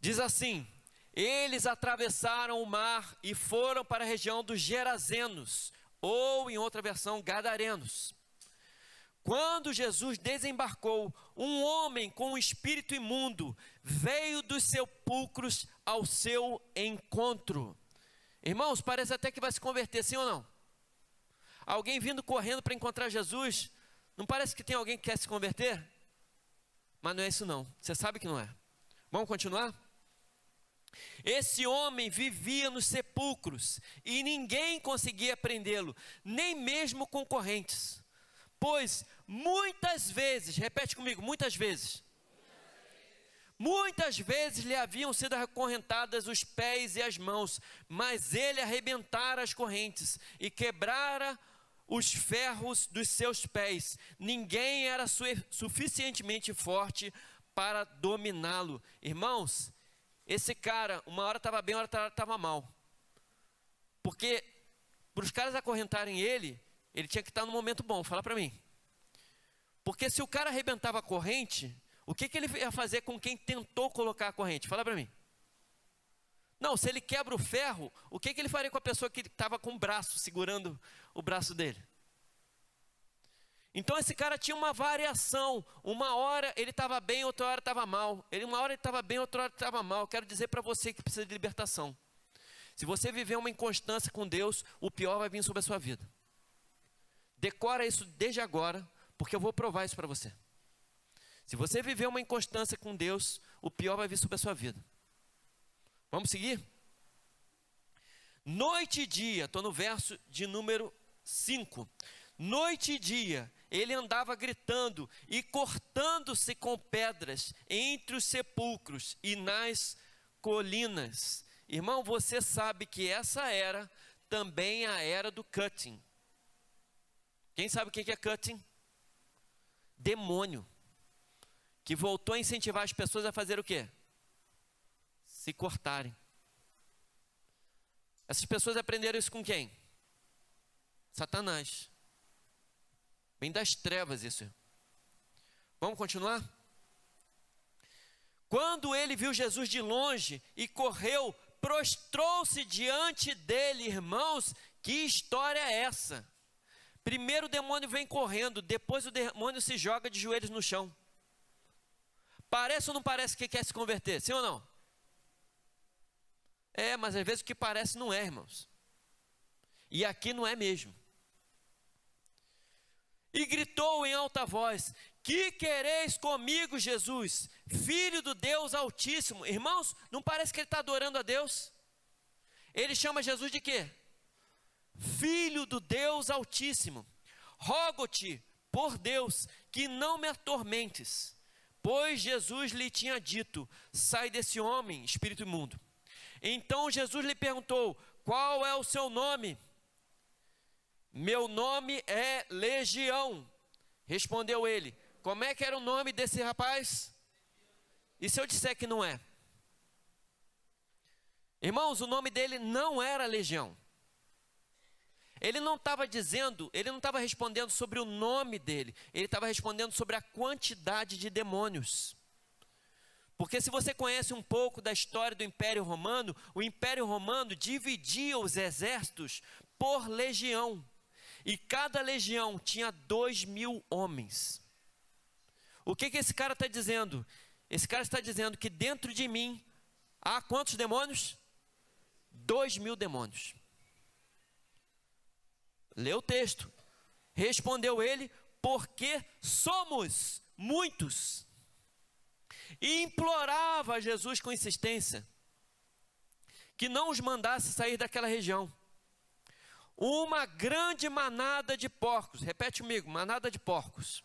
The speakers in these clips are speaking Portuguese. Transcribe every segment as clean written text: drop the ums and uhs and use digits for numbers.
Diz assim: eles atravessaram o mar e foram para a região dos Gerazenos, ou em outra versão, Gadarenos. Quando Jesus desembarcou, um homem com um espírito imundo veio dos sepulcros ao seu encontro. Irmãos, parece até que vai se converter, sim ou não? Alguém vindo correndo para encontrar Jesus, não parece que tem alguém que quer se converter? Mas não é isso não, você sabe que não é. Vamos continuar? Esse homem vivia nos sepulcros e ninguém conseguia prendê-lo, nem mesmo concorrentes. Pois muitas vezes, repete comigo, muitas vezes lhe haviam sido acorrentadas os pés e as mãos, mas ele arrebentara as correntes e quebrara os ferros dos seus pés. Ninguém era suficientemente forte para dominá-lo. Irmãos, esse cara, uma hora estava bem, uma hora estava mal. Porque para os caras acorrentarem ele tinha que estar no momento bom, fala para mim. Porque se o cara arrebentava a corrente, o que ele ia fazer com quem tentou colocar a corrente? Fala para mim. Não, se ele quebra o ferro, o que ele faria com a pessoa que estava com o braço, segurando o braço dele? Então esse cara tinha uma variação. Uma hora ele estava bem, outra hora estava mal. Uma hora ele estava bem, outra hora estava mal. Eu quero dizer para você que precisa de libertação. Se você viver uma inconstância com Deus, o pior vai vir sobre a sua vida. Decora isso desde agora, porque eu vou provar isso para você. Se você viver uma inconstância com Deus, o pior vai vir sobre a sua vida. Vamos seguir? Noite e dia, estou no verso de número 5. Noite e dia, ele andava gritando e cortando-se com pedras entre os sepulcros e nas colinas. Irmão, você sabe que essa era também a era do cutting. Quem sabe o que é cutting? Demônio. Que voltou a incentivar as pessoas a fazer o quê? Se cortarem. Essas pessoas aprenderam isso com quem? Satanás. Vem das trevas isso. Vamos continuar? Quando ele viu Jesus de longe e correu, prostrou-se diante dele. Irmãos, que história é essa? Primeiro o demônio vem correndo, depois o demônio se joga de joelhos no chão. Parece ou não parece que quer se converter? Sim ou não? É, mas às vezes o que parece não é, irmãos. E aqui não é mesmo. E gritou em alta voz: que quereis comigo, Jesus, Filho do Deus Altíssimo? Irmãos, não parece que ele está adorando a Deus? Ele chama Jesus de quê? Filho do Deus Altíssimo. Rogo-te, por Deus, que não me atormentes. Pois Jesus lhe tinha dito: sai desse homem, espírito imundo. Então Jesus lhe perguntou: qual é o seu nome? Meu nome é Legião, respondeu ele. Como é que era o nome desse rapaz? E se eu disser que não é? Irmãos, o nome dele não era Legião. Ele não estava dizendo, ele não estava respondendo sobre o nome dele, ele estava respondendo sobre a quantidade de demônios. Porque se você conhece um pouco da história do Império Romano, o Império Romano dividia os exércitos por legião. E cada legião tinha 2.000 homens. O que esse cara está dizendo? Esse cara está dizendo que dentro de mim há quantos demônios? 2.000 demônios. Lê o texto. Respondeu ele: porque somos muitos. E implorava a Jesus com insistência que não os mandasse sair daquela região. Uma grande manada de porcos, repete comigo, manada de porcos,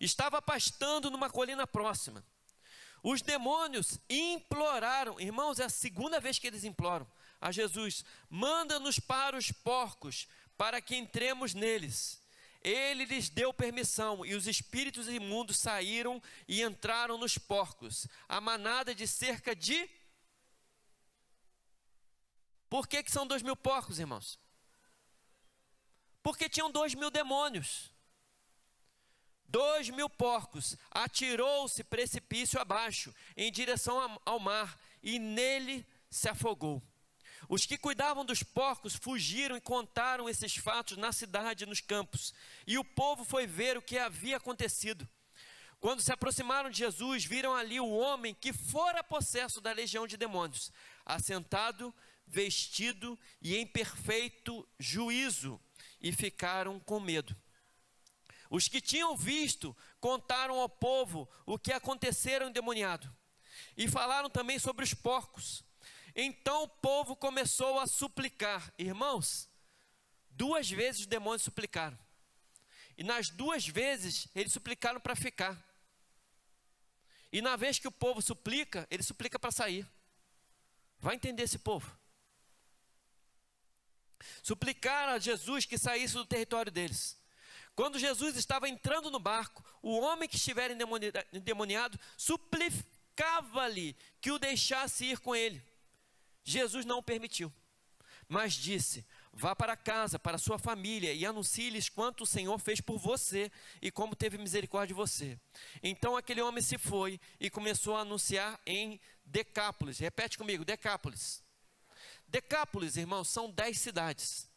estava pastando numa colina próxima. Os demônios imploraram, irmãos, é a segunda vez que eles imploram a Jesus: manda-nos para os porcos, para que entremos neles. Ele lhes deu permissão, e os espíritos imundos saíram e entraram nos porcos. A manada de cerca de... Por que são 2.000 porcos, irmãos? Porque tinham 2.000 demônios. 2.000 porcos, atirou-se precipício abaixo, em direção ao mar, e nele se afogou. Os que cuidavam dos porcos fugiram e contaram esses fatos na cidade e nos campos. E o povo foi ver o que havia acontecido. Quando se aproximaram de Jesus, viram ali o homem que fora possesso da legião de demônios, assentado, vestido e em perfeito juízo, e ficaram com medo. Os que tinham visto contaram ao povo o que acontecera ao endemoniado, e falaram também sobre os porcos. Então o povo começou a suplicar. Irmãos, 2 vezes os demônios suplicaram. E nas 2 vezes eles suplicaram para ficar. E na vez que o povo suplica, ele suplica para sair. Vai entender esse povo. Suplicaram a Jesus que saísse do território deles. Quando Jesus estava entrando no barco, o homem que estivera endemoniado suplicava-lhe que o deixasse ir com ele. Jesus não o permitiu, mas disse: vá para casa, para sua família, e anuncie-lhes quanto o Senhor fez por você e como teve misericórdia de você. Então aquele homem se foi e começou a anunciar em Decápolis. Repete comigo, Decápolis. Decápolis, irmãos, são 10 cidades.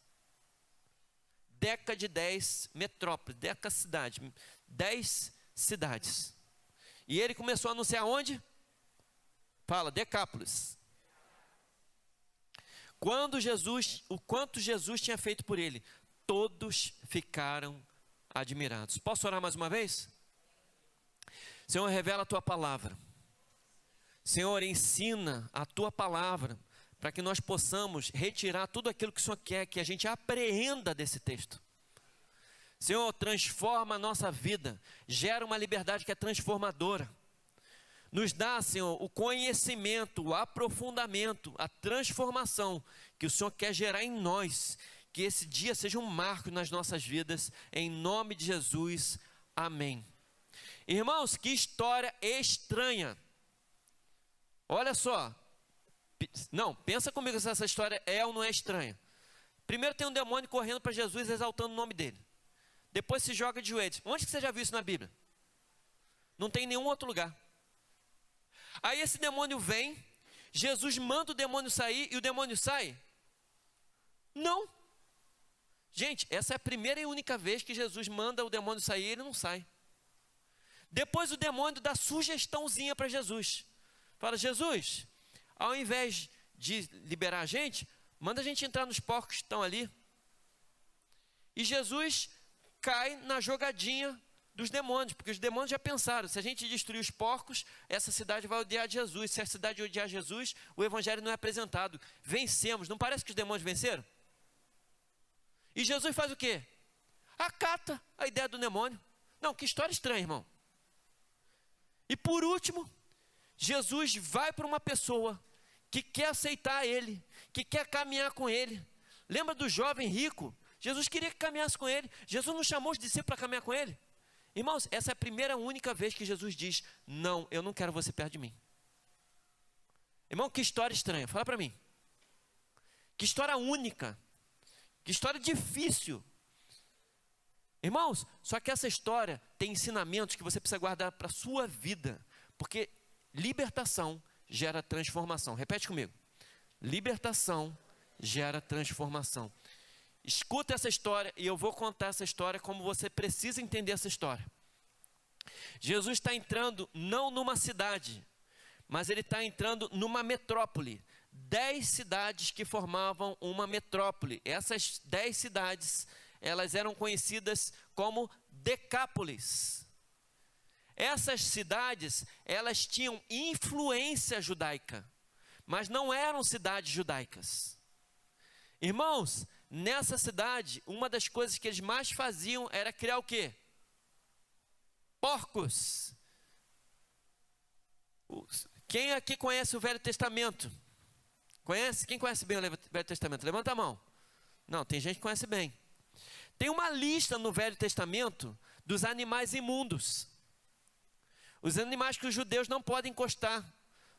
Deca de 10 metrópoles, Deca cidade, 10 cidades. E ele começou a anunciar onde? Fala, Decápolis. O quanto Jesus tinha feito por ele, todos ficaram admirados. Posso orar mais uma vez? Senhor, revela a tua palavra. Senhor, ensina a tua palavra, para que nós possamos retirar tudo aquilo que o Senhor quer que a gente apreenda desse texto. Senhor, transforma a nossa vida, gera uma liberdade que é transformadora. Nos dá, Senhor, o conhecimento, o aprofundamento, a transformação que o Senhor quer gerar em nós. Que esse dia seja um marco nas nossas vidas, em nome de Jesus, amém. Irmãos, que história estranha. Olha só, não, pensa comigo se essa história é ou não é estranha. Primeiro tem um demônio correndo para Jesus, exaltando o nome dele. Depois se joga de joelhos. Onde que você já viu isso na Bíblia? Não tem em nenhum outro lugar. Aí esse demônio vem, Jesus manda o demônio sair e o demônio sai? Não. Gente, essa é a primeira e única vez que Jesus manda o demônio sair e ele não sai. Depois o demônio dá sugestãozinha para Jesus. Fala, Jesus, ao invés de liberar a gente, manda a gente entrar nos porcos que estão ali. E Jesus cai na jogadinha dos demônios, porque os demônios já pensaram, se a gente destruir os porcos, essa cidade vai odiar Jesus. Se a cidade odiar Jesus, o evangelho não é apresentado. Vencemos, não parece que os demônios venceram? E Jesus faz o quê? Acata a ideia do demônio. Não, que história estranha, irmão. E por último, Jesus vai para uma pessoa que quer aceitar ele, que quer caminhar com ele. Lembra do jovem rico? Jesus queria que caminhasse com ele. Jesus não chamou os discípulos para caminhar com ele. Irmãos, essa é a primeira e única vez que Jesus diz: não, eu não quero você perto de mim. Irmão, que história estranha, fala para mim. Que história única. Que história difícil. Irmãos, só que essa história tem ensinamentos que você precisa guardar para a sua vida. Porque libertação gera transformação. Repete comigo. Libertação gera transformação. Escuta essa história e eu vou contar essa história como você precisa entender essa história. Jesus está entrando não numa cidade, mas ele está entrando numa metrópole. 10 cidades que formavam uma metrópole. Essas 10 cidades, elas eram conhecidas como Decápolis. Essas cidades, elas tinham influência judaica, mas não eram cidades judaicas. Irmãos, nessa cidade, uma das coisas que eles mais faziam era criar o quê? Porcos. Quem aqui conhece o Velho Testamento? Conhece? Quem conhece bem o Velho Testamento? Levanta a mão. Não, tem gente que conhece bem. Tem uma lista no Velho Testamento dos animais imundos. Os animais que os judeus não podem encostar.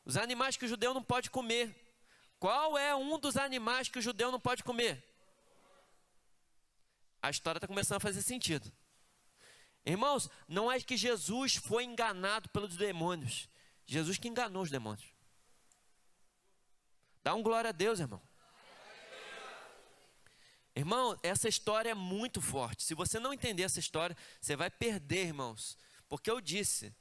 Os animais que o judeu não pode comer. Qual é um dos animais que o judeu não pode comer? A história está começando a fazer sentido. Irmãos, não é que Jesus foi enganado pelos demônios. Jesus que enganou os demônios. Dá um glória a Deus, irmão. Irmão, essa história é muito forte. Se você não entender essa história, você vai perder, irmãos. Porque eu disse,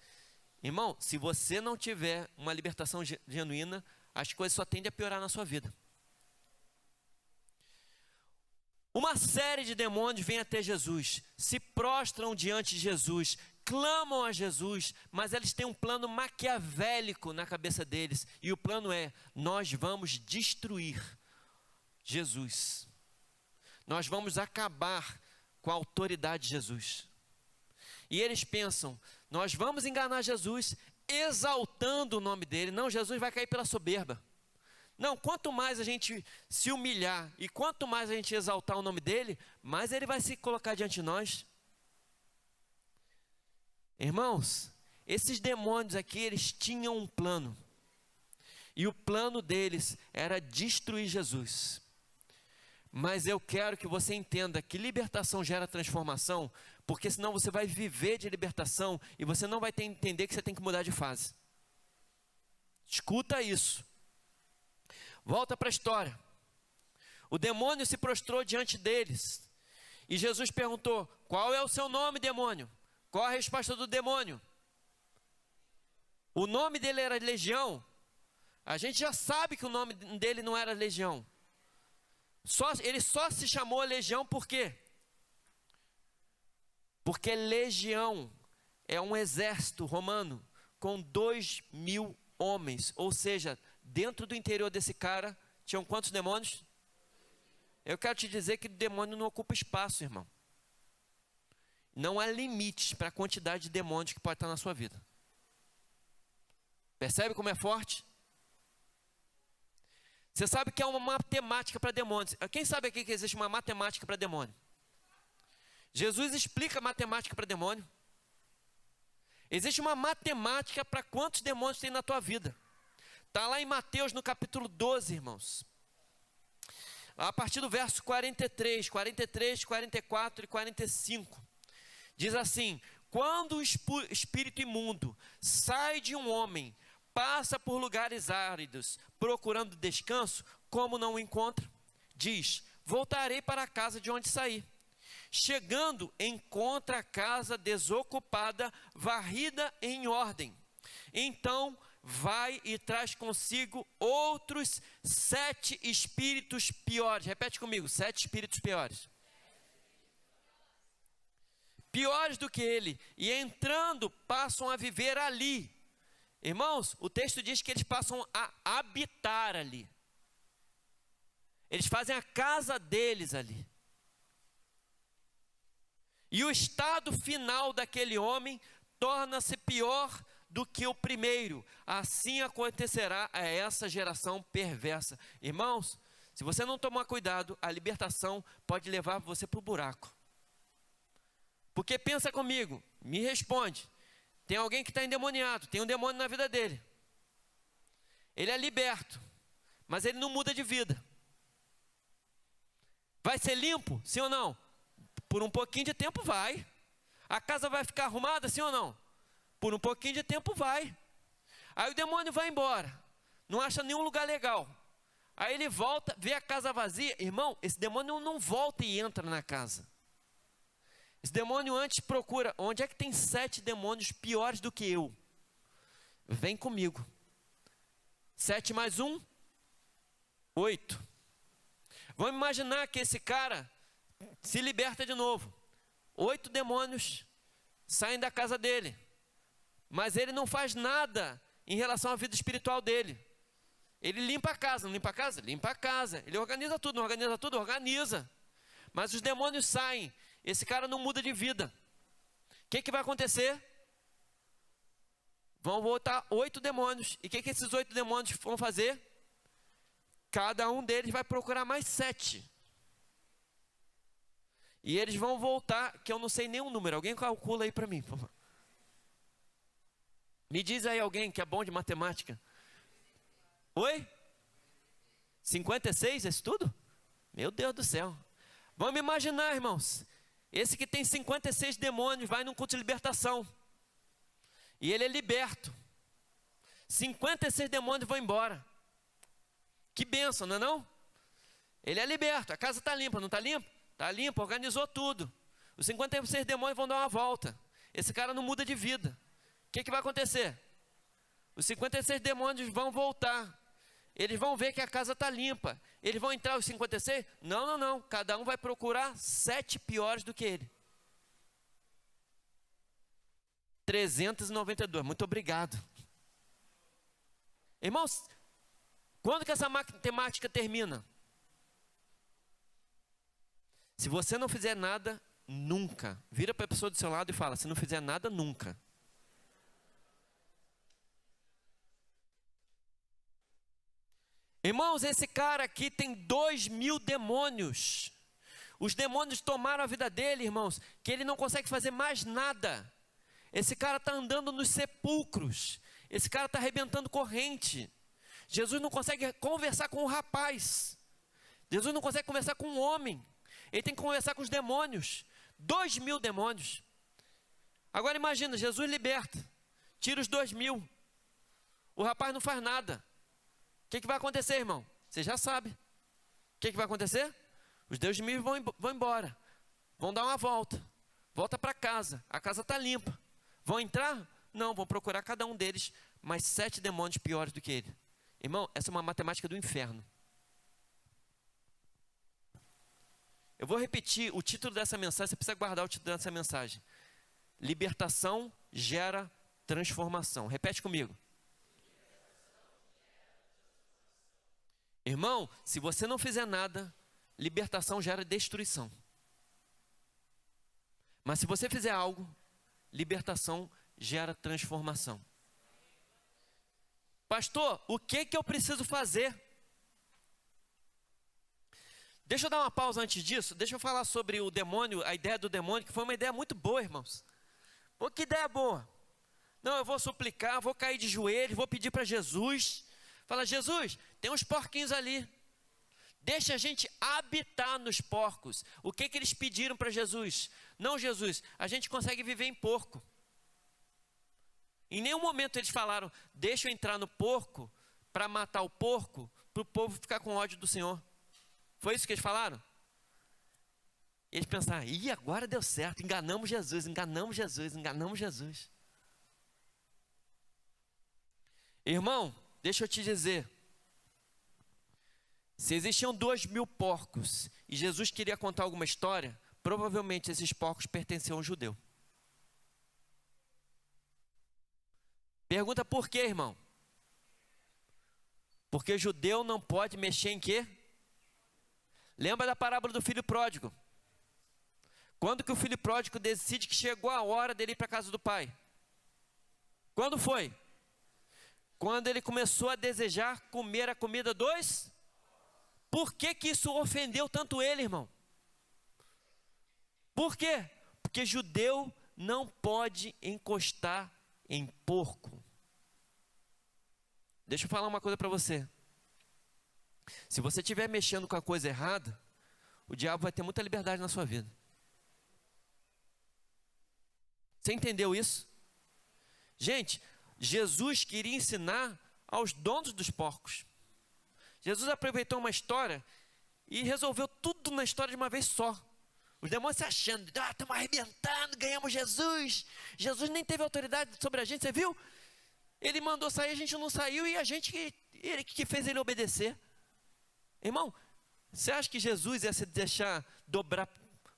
irmão, se você não tiver uma libertação genuína, as coisas só tendem a piorar na sua vida. Uma série de demônios vem até Jesus, se prostram diante de Jesus, clamam a Jesus, mas eles têm um plano maquiavélico na cabeça deles. E o plano é: nós vamos destruir Jesus. Nós vamos acabar com a autoridade de Jesus. E eles pensam: nós vamos enganar Jesus, exaltando o nome dele. Não, Jesus vai cair pela soberba. Não, quanto mais a gente se humilhar e quanto mais a gente exaltar o nome dele, mais ele vai se colocar diante de nós. Irmãos, esses demônios aqui, eles tinham um plano. E o plano deles era destruir Jesus. Mas eu quero que você entenda que libertação gera transformação, porque senão você vai viver de libertação e você não vai entender que você tem que mudar de fase. Escuta isso. Volta para a história. O demônio se prostrou diante deles. E Jesus perguntou: qual é o seu nome, demônio? Qual a resposta do demônio? O nome dele era Legião. A gente já sabe que o nome dele não era Legião. Ele só se chamou Legião por quê? Porque Legião é um exército romano com 2.000 homens. Ou seja, dentro do interior desse cara, tinham quantos demônios? Eu quero te dizer que o demônio não ocupa espaço, irmão. Não há limites para a quantidade de demônios que pode estar na sua vida. Percebe como é forte? Você sabe que é uma matemática para demônios. Quem sabe aqui que existe uma matemática para demônio? Jesus explica a matemática para demônio. Existe uma matemática para quantos demônios tem na tua vida. Está lá em Mateus no capítulo 12, irmãos. A partir do verso 43, 44 e 45. Diz assim: quando o espírito imundo sai de um homem, passa por lugares áridos, procurando descanso, como não o encontra, diz: voltarei para a casa de onde saí. Chegando, encontra a casa desocupada, varrida em ordem. Então vai e traz consigo outros 7 espíritos piores. Repete comigo: 7 espíritos piores. Piores do que ele, e entrando passam a viver ali. Irmãos, o texto diz que eles passam a habitar ali. Eles fazem a casa deles ali. E o estado final daquele homem torna-se pior do que o primeiro. Assim acontecerá a essa geração perversa. Irmãos, se você não tomar cuidado, a libertação pode levar você para o buraco. Porque pensa comigo, me responde. Tem alguém que está endemoniado, tem um demônio na vida dele. Ele é liberto, mas ele não muda de vida. Vai ser limpo, sim ou não? Por um pouquinho de tempo vai. A casa vai ficar arrumada, sim ou não? Por um pouquinho de tempo vai. Aí o demônio vai embora, não acha nenhum lugar legal. Aí ele volta, vê a casa vazia. Irmão, esse demônio não volta e entra na casa. Esse demônio antes procura: onde é que tem 7 demônios piores do que eu? Vem comigo. 7 mais 1, 8. Vamos imaginar que esse cara se liberta de novo. 8 demônios saem da casa dele. Mas ele não faz nada em relação à vida espiritual dele. Ele limpa a casa, não limpa a casa? Limpa a casa. Ele organiza tudo, não organiza tudo? Organiza. Mas os demônios saem. Esse cara não muda de vida. O que vai acontecer? Vão voltar 8 demônios. E o que esses 8 demônios vão fazer? Cada um deles vai procurar mais 7. E eles vão voltar, que eu não sei nenhum número. Alguém calcula aí para mim, por favor. Me diz aí alguém que é bom de matemática. Oi? 56, é isso tudo? Meu Deus do céu. Vamos imaginar, irmãos. Esse que tem 56 demônios vai num culto de libertação. E ele é liberto. 56 demônios vão embora. Que bênção, não é não? Ele é liberto. A casa está limpa, não está limpa? Está limpa, organizou tudo. Os 56 demônios vão dar uma volta. Esse cara não muda de vida. O que vai acontecer? Os 56 demônios vão voltar. Eles vão ver que a casa está limpa. Eles vão entrar os 56? Não, não, não. Cada um vai procurar 7 piores do que ele. 392. Muito obrigado. Irmãos, quando que essa matemática termina? Se você não fizer nada, nunca. Vira para a pessoa do seu lado e fala, se não fizer nada, nunca. Irmãos, esse cara aqui tem 2.000 demônios. Os demônios tomaram a vida dele, irmãos, que ele não consegue fazer mais nada. Esse cara está andando nos sepulcros. Esse cara está arrebentando corrente. Jesus não consegue conversar com o rapaz. Jesus não consegue conversar com o homem. Ele tem que conversar com os demônios. 2.000 demônios. Agora imagina, Jesus liberta. Tira os 2.000. O rapaz não faz nada. O que vai acontecer, irmão? Você já sabe. O que vai acontecer? Os 2.000 vão embora. Vão dar uma volta. Volta para casa. A casa está limpa. Vão entrar? Não, vão procurar cada um deles mais 7 demônios piores do que ele. Irmão, essa é uma matemática do inferno. Eu vou repetir o título dessa mensagem, você precisa guardar o título dessa mensagem. Libertação gera transformação. Repete comigo. Irmão, se você não fizer nada, libertação gera destruição. Mas se você fizer algo, libertação gera transformação. Pastor, o que eu preciso fazer? Deixa eu dar uma pausa antes disso. Deixa eu falar sobre o demônio, a ideia do demônio, que foi uma ideia muito boa, irmãos. Pô, que ideia boa. Não, eu vou suplicar, vou cair de joelhos, vou pedir para Jesus. Fala, Jesus, tem uns porquinhos ali. Deixa a gente habitar nos porcos. O que eles pediram para Jesus? Não, Jesus, a gente consegue viver em porco. Em nenhum momento eles falaram, deixa eu entrar no porco para matar o porco, para o povo ficar com ódio do Senhor. Foi isso que eles falaram? Eles pensaram, ih, agora deu certo, enganamos Jesus, enganamos Jesus, enganamos Jesus. Irmão, deixa eu te dizer, se existiam 2.000 porcos e Jesus queria contar alguma história, provavelmente esses porcos pertenciam ao judeu. Pergunta por quê, irmão? Porque judeu não pode mexer em quê? Lembra da parábola do filho pródigo? Quando que o filho pródigo decide que chegou a hora dele ir para a casa do pai? Quando foi? Quando ele começou a desejar comer a comida dos? Por que isso ofendeu tanto ele, irmão? Por quê? Porque judeu não pode encostar em porco. Deixa eu falar uma coisa para você. Se você estiver mexendo com a coisa errada, o diabo vai ter muita liberdade na sua vida. Você entendeu isso? Gente, Jesus queria ensinar aos donos dos porcos. Jesus aproveitou uma história e resolveu tudo na história de uma vez só. Os demônios se achando, estamos arrebentando, ganhamos Jesus. Jesus nem teve autoridade sobre a gente, você viu? Ele mandou sair, a gente não saiu e a gente que fez ele obedecer. Irmão, você acha que Jesus ia se deixar dobrar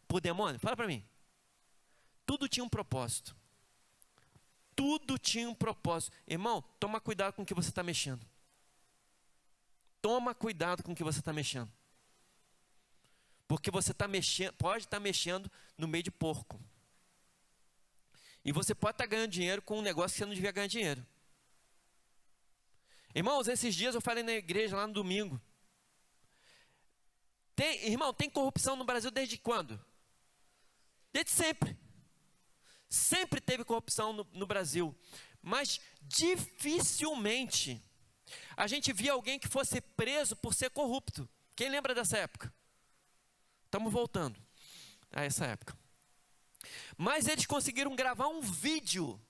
por demônio? Fala para mim. Tudo tinha um propósito. Tudo tinha um propósito. Irmão, toma cuidado com o que você está mexendo. Toma cuidado com o que você está mexendo. Porque você está mexendo, pode estar mexendo no meio de porco. E você pode estar ganhando dinheiro com um negócio que você não devia ganhar dinheiro. Irmãos, esses dias eu falei na igreja lá no domingo. Irmão, tem corrupção no Brasil desde quando? Desde sempre. Sempre teve corrupção no Brasil. Mas dificilmente a gente via alguém que fosse preso por ser corrupto. Quem lembra dessa época? Estamos voltando a essa época. Mas eles conseguiram gravar um vídeo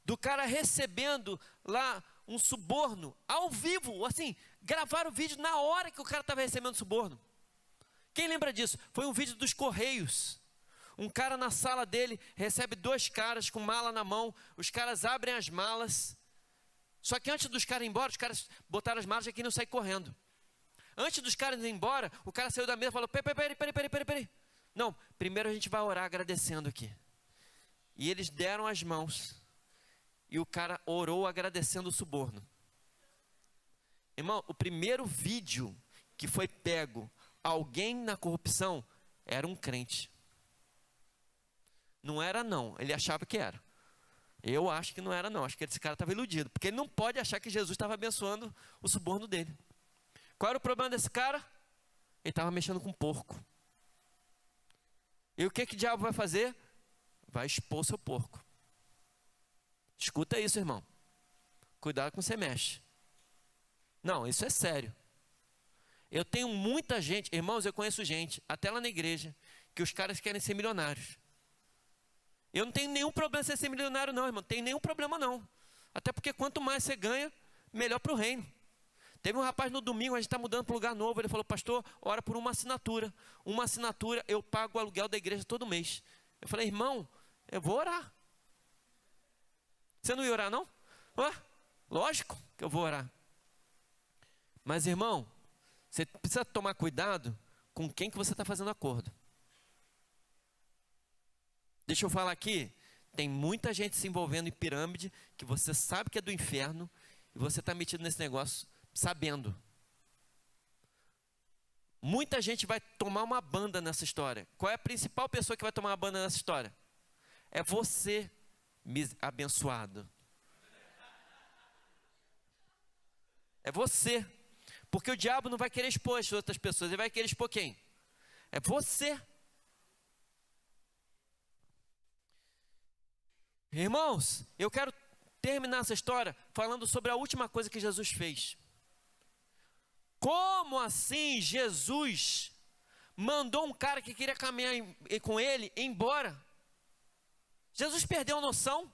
do cara recebendo lá um suborno, ao vivo, assim, gravaram o vídeo na hora que o cara estava recebendo suborno. Quem lembra disso? Foi um vídeo dos Correios. Um cara na sala dele recebe 2 caras com mala na mão, os caras abrem as malas, só que antes dos caras ir embora, os caras botaram as malas e queriam sair correndo. Antes dos caras ir embora, o cara saiu da mesa e falou, peraí. Não, primeiro a gente vai orar agradecendo aqui. E eles deram as mãos. E o cara orou agradecendo o suborno. Irmão, o primeiro vídeo que foi pego, alguém na corrupção, era um crente. Não era não, ele achava que era. Eu acho que não era não, acho que esse cara estava iludido. Porque ele não pode achar que Jesus estava abençoando o suborno dele. Qual era o problema desse cara? Ele estava mexendo com porco. E o que o diabo vai fazer? Vai expor seu porco. Escuta isso, irmão. Cuidado com o que você mexe. Não, isso é sério. Eu tenho muita gente, irmãos, eu conheço gente, até lá na igreja, que os caras querem ser milionários. Eu não tenho nenhum problema em você ser milionário não, irmão. Não tem nenhum problema não. Até porque quanto mais você ganha, melhor para o reino. Teve um rapaz no domingo, a gente está mudando para um lugar novo, ele falou, pastor, ora por uma assinatura. Uma assinatura, eu pago o aluguel da igreja todo mês. Eu falei, irmão, eu vou orar. Você não ia orar não? Ué, lógico que eu vou orar. Mas irmão, você precisa tomar cuidado com quem que você está fazendo acordo. Deixa eu falar aqui, tem muita gente se envolvendo em pirâmide, que você sabe que é do inferno, e você está metido nesse negócio sabendo. Muita gente vai tomar uma banda nessa história. Qual é a principal pessoa que vai tomar uma banda nessa história? É você, abençoado. É você. Porque o diabo não vai querer expor as outras pessoas, ele vai querer expor quem? É você. Irmãos, eu quero terminar essa história falando sobre a última coisa que Jesus fez. Como assim Jesus mandou um cara que queria caminhar com ele embora? Jesus perdeu a noção?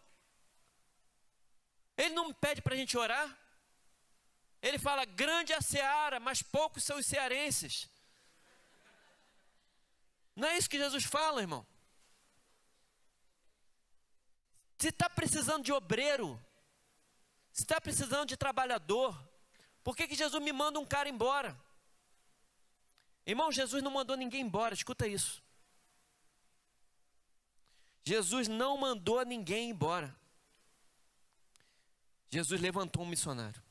Ele não pede para a gente orar? Ele fala, grande é a seara, mas poucos são os cearenses. Não é isso que Jesus fala, irmão? Se está precisando de obreiro, se está precisando de trabalhador, por que Jesus me manda um cara embora? Irmão, Jesus não mandou ninguém embora, escuta isso. Jesus não mandou ninguém embora. Jesus levantou um missionário.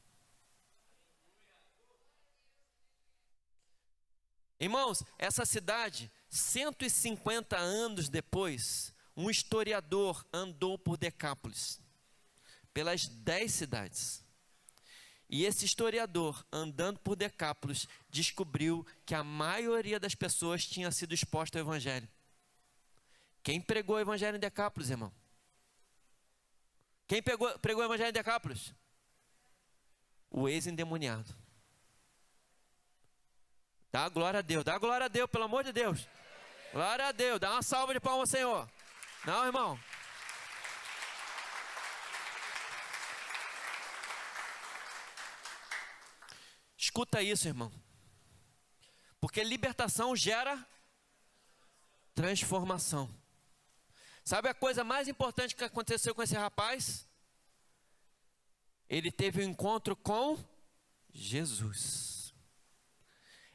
Irmãos, essa cidade, 150 anos depois, um historiador andou por Decápolis, pelas 10 cidades. E esse historiador, andando por Decápolis, descobriu que a maioria das pessoas tinha sido exposta ao evangelho. Quem pregou o evangelho em Decápolis, irmão? Quem pregou o evangelho em Decápolis? O ex-endemoniado. Dá glória a Deus, pelo amor de Deus. Glória a Deus, dá uma salva de palmas, Senhor. Não, irmão. Escuta isso, irmão. Porque libertação gera transformação. Sabe a coisa mais importante que aconteceu com esse rapaz? Ele teve um encontro com Jesus.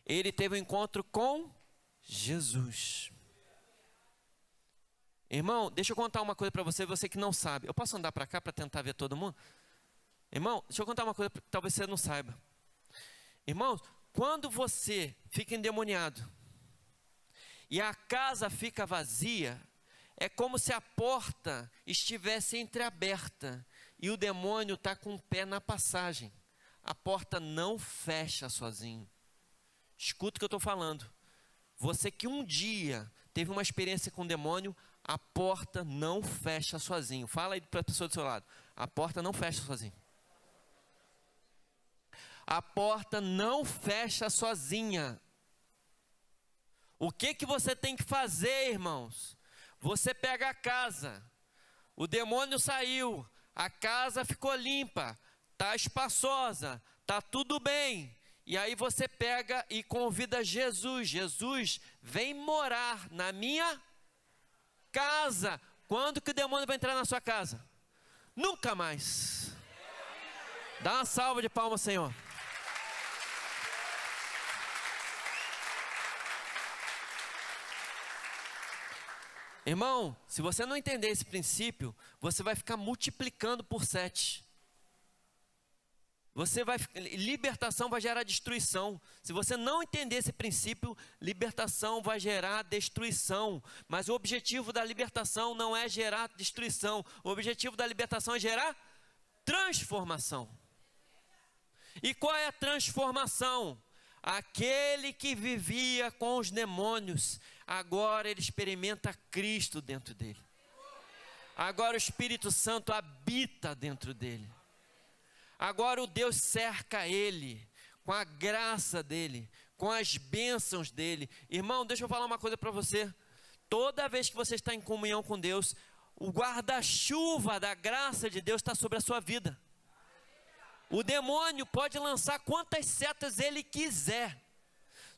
Ele teve um encontro com Jesus. Irmão, deixa eu contar uma coisa para você que não sabe. Eu posso andar para cá para tentar ver todo mundo? Irmão, deixa eu contar uma coisa que talvez você não saiba. Irmãos, quando você fica endemoniado e a casa fica vazia, é como se a porta estivesse entreaberta e o demônio está com o pé na passagem. A porta não fecha sozinho. Escuta o que eu estou falando. Você que um dia teve uma experiência com o demônio, a porta não fecha sozinho. Fala aí para a pessoa do seu lado. A porta não fecha sozinho. A porta não fecha sozinha. O que você tem que fazer, irmãos? Você pega a casa, o demônio saiu, a casa ficou limpa, está espaçosa, está tudo bem. E aí você pega e convida Jesus. Jesus, vem morar na minha casa. Quando que o demônio vai entrar na sua casa? Nunca mais. Dá uma salva de palmas, Senhor. Irmão, se você não entender esse princípio, você vai ficar multiplicando por 7. Libertação vai gerar destruição. Se você não entender esse princípio, libertação vai gerar destruição. Mas o objetivo da libertação não é gerar destruição. O objetivo da libertação é gerar transformação. E qual é a transformação? Aquele que vivia com os demônios, agora ele experimenta Cristo dentro dele. Agora o Espírito Santo habita dentro dele. Agora o Deus cerca ele, com a graça dele, com as bênçãos dele. Irmão, deixa eu falar uma coisa para você. Toda vez que você está em comunhão com Deus, o guarda-chuva da graça de Deus está sobre a sua vida. O demônio pode lançar quantas setas ele quiser.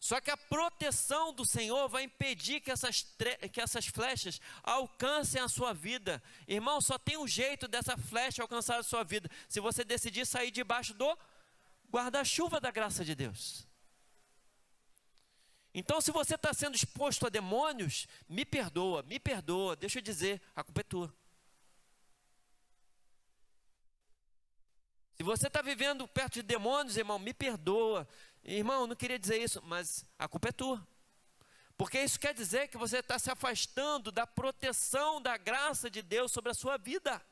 Só que a proteção do Senhor vai impedir que essas flechas alcancem a sua vida. Irmão, só tem um jeito dessa flecha alcançar a sua vida: se você decidir sair debaixo do guarda-chuva da graça de Deus. Então, se você está sendo exposto a demônios, me perdoa, deixa eu dizer, a culpa é tua. Se você está vivendo perto de demônios, irmão, me perdoa. Irmão, eu não queria dizer isso, mas a culpa é tua. Porque isso quer dizer que você está se afastando da proteção da graça de Deus sobre a sua vida.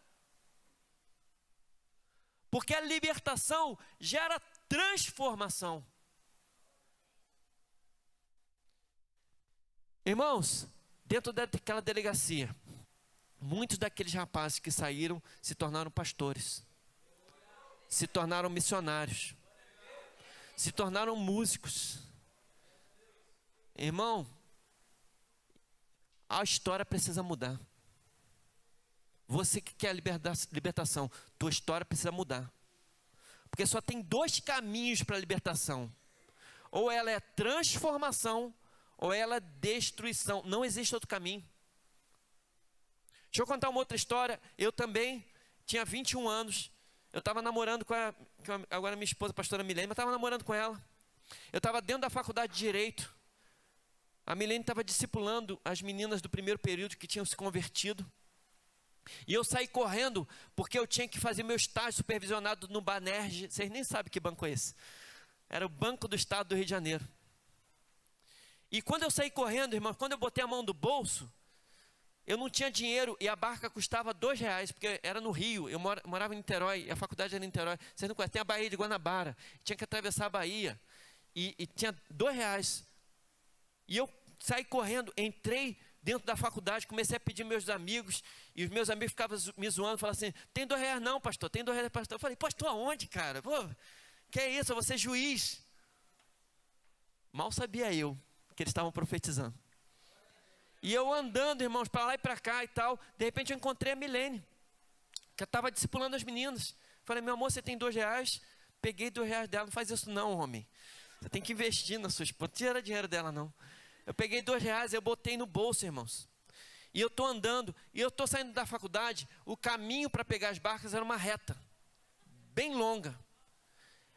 Porque a libertação gera transformação. Irmãos, dentro daquela delegacia, muitos daqueles rapazes que saíram se tornaram pastores, se tornaram missionários, se tornaram músicos. Irmão, a história precisa mudar. Você que quer libertação, tua história precisa mudar. Porque só tem 2 caminhos para a libertação: ou ela é transformação, ou ela é destruição. Não existe outro caminho. Deixa eu contar uma outra história. Eu também tinha 21 anos. Eu estava namorando agora minha esposa, a pastora Milene, mas estava namorando com ela. Eu estava dentro da faculdade de Direito. A Milene estava discipulando as meninas do primeiro período que tinham se convertido. E eu saí correndo, porque eu tinha que fazer meu estágio supervisionado no Banerj. Vocês nem sabem que banco é esse. Era o Banco do Estado do Rio de Janeiro. E quando eu saí correndo, irmão, quando eu botei a mão no bolso, eu não tinha dinheiro e a barca custava R$2, porque era no Rio. Eu morava em Niterói, e a faculdade era em Niterói. Vocês não conhecem, tem a Baía de Guanabara. Tinha que atravessar a Baía. E tinha R$2. E eu saí correndo, entrei dentro da faculdade, comecei a pedir meus amigos. E os meus amigos ficavam me zoando, falavam assim: tem R$2 não, pastor, tem R$2, pastor. Eu falei: pastor, aonde, cara? Pô, que é isso, você é juiz. Mal sabia eu que eles estavam profetizando. E eu andando, irmãos, para lá e para cá e tal, de repente eu encontrei a Milene, que estava discipulando as meninas. Falei: meu amor, você tem R$2? Peguei R$2 dela. Não faz isso não, homem. Você tem que investir na sua esposa. Não tira dinheiro dela não. Eu peguei R$2, eu botei no bolso, irmãos. E eu estou andando, e eu estou saindo da faculdade. O caminho para pegar as barcas era uma reta, bem longa.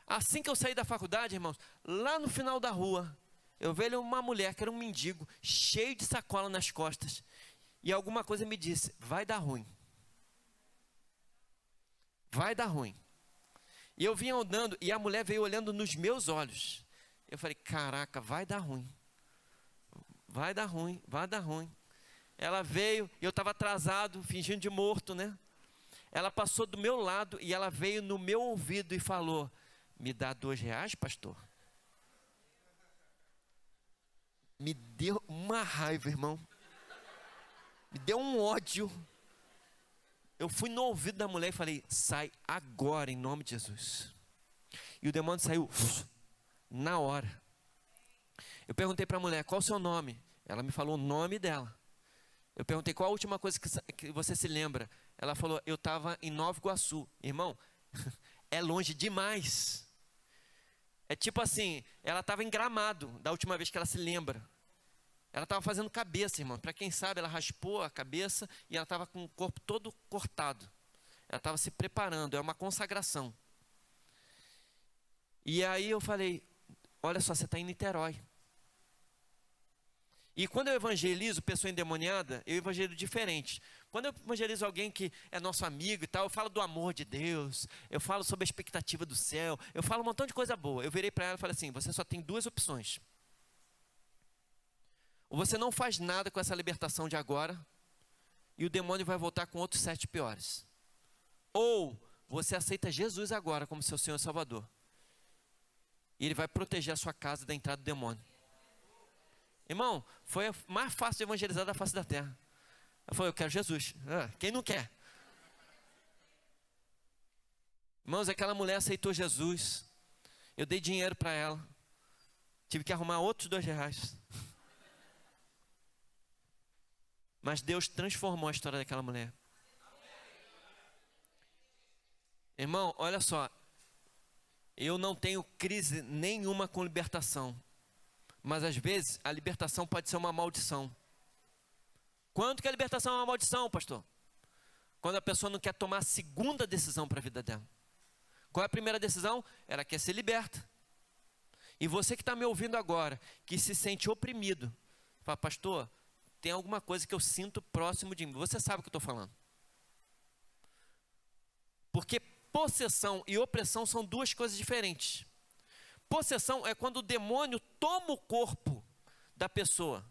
Assim que eu saí da faculdade, irmãos, lá no final da rua, eu vejo uma mulher que era um mendigo, cheio de sacola nas costas. E alguma coisa me disse: vai dar ruim. Vai dar ruim. E eu vinha andando, e a mulher veio olhando nos meus olhos. Eu falei: caraca, vai dar ruim. Vai dar ruim, vai dar ruim. Ela veio, e eu estava atrasado, fingindo de morto, né? Ela passou do meu lado, e ela veio no meu ouvido e falou: me dá R$2, pastor? Me deu uma raiva, irmão. Me deu um ódio. Eu fui no ouvido da mulher e falei: sai agora, em nome de Jesus. E o demônio saiu na hora. Eu perguntei para a mulher: qual o seu nome? Ela me falou o nome dela. Eu perguntei qual a última coisa que você se lembra. Ela falou, eu estava em Nova Iguaçu. Irmão, é longe demais. É tipo assim, ela estava em Gramado, da última vez que ela se lembra. Ela estava fazendo cabeça, irmão. Para quem sabe, ela raspou a cabeça e ela estava com o corpo todo cortado. Ela estava se preparando, é uma consagração. E aí eu falei, olha só, você está em Niterói. E quando eu evangelizo pessoa endemoniada, eu evangelizo diferente. Quando eu evangelizo alguém que é nosso amigo e tal, eu falo do amor de Deus, eu falo sobre a expectativa do céu, eu falo um montão de coisa boa. Eu virei para ela e falei assim, você só tem duas opções. Ou você não faz nada com essa libertação de agora, e o demônio vai voltar com outros 7 piores. Ou você aceita Jesus agora como seu Senhor e Salvador. E Ele vai proteger a sua casa da entrada do demônio. Irmão, foi a mais fácil de evangelizar da face da terra. Ela falou, eu quero Jesus. Quem não quer? Irmãos, aquela mulher aceitou Jesus. Eu dei dinheiro para ela. Tive que arrumar outros R$2. Mas Deus transformou a história daquela mulher. Irmão, olha só. Eu não tenho crise nenhuma com libertação. Mas às vezes a libertação pode ser uma maldição. Quando que a libertação é uma maldição, pastor? Quando a pessoa não quer tomar a segunda decisão para a vida dela. Qual é a primeira decisão? Ela quer ser liberta. E você que está me ouvindo agora, que se sente oprimido, fala, pastor, tem alguma coisa que eu sinto próximo de mim. Você sabe o que eu estou falando. Porque possessão e opressão são duas coisas diferentes. Possessão é quando o demônio toma o corpo da pessoa.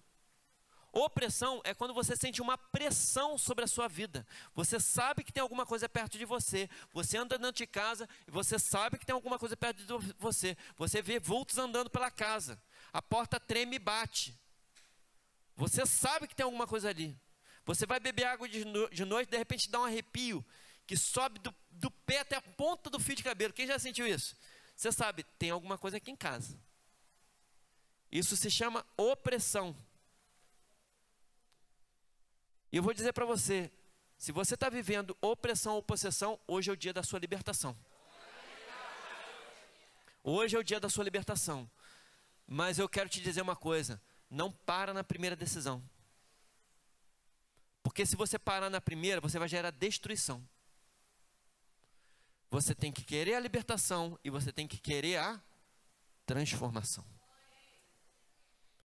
Opressão é quando você sente uma pressão sobre a sua vida. Você sabe que tem alguma coisa perto de você. Você anda dentro de casa e você sabe que tem alguma coisa perto de você. Você vê vultos andando pela casa. A porta treme e bate. Você sabe que tem alguma coisa ali. Você vai beber água de noite, de repente dá um arrepio que sobe do pé até a ponta do fio de cabelo. Quem já sentiu isso? Você sabe, tem alguma coisa aqui em casa. Isso se chama opressão. E eu vou dizer para você, se você está vivendo opressão ou possessão, hoje é o dia da sua libertação. Hoje é o dia da sua libertação. Mas eu quero te dizer uma coisa, não para na primeira decisão. Porque se você parar na primeira, você vai gerar destruição. Você tem que querer a libertação e você tem que querer a transformação.